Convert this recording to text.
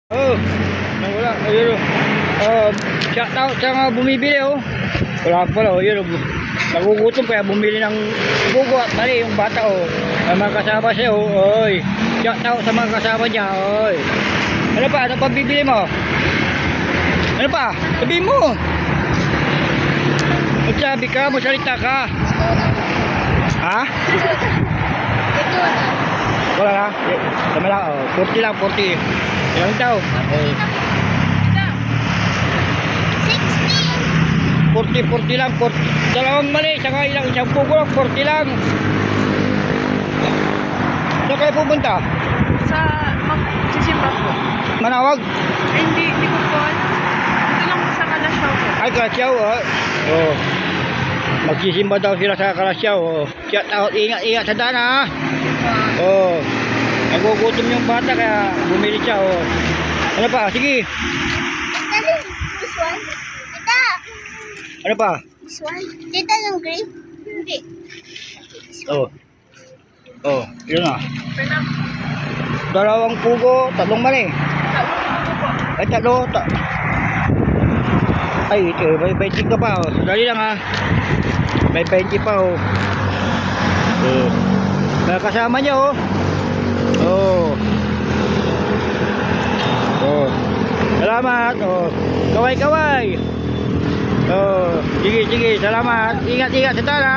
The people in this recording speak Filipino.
Oh, wala. Ayun. Shout out sa mga bumibili oh. Wala pala oh, yun. Nagugutom kaya bumili ng bugo at mali yung bata oh. May mga kasama siya oh. Oy. Shout out sa mga kasama niya. Oy. Ano pa? Ano pa bibili mo? Ano pa? Sabihin mo. Magsabi ka, magsalita ka. Ha? Wala na? Tama lang oh. 40 lang, 40. Ilang tao? Oh. 40 lang, 40. Dalawang mali, saka isang pugo lang, 40 lang. Saan kayo pupunta? Sisimba po. Manawag? Ay, hindi ko po alam. Ito lang po sa Kalasyaw po. Ay, Kalasyaw, oh. Oh. Magsisimba daw sila sa Kalasyaw, oh. Shout out, ingat sa daan, ha? Oh. Nagugutom yung bata, kaya bumili siya, oh. Ano pa? Sige. This one. Tita. Ano pa? This one. Tita yung grape. Hindi. Oh. Oh, yun na. Pwede. Dalawang pugo, tatlong mali. Ay, tatlo. Ay, ito, may 20 ka pa, oh. Dali lang, ha. May 20 pa, oh. Oh. May kasama niya, oh. Oh. Oh. Salamat, oh. Kaway-kaway. Oh, sige, salamat. Ingat sa tala.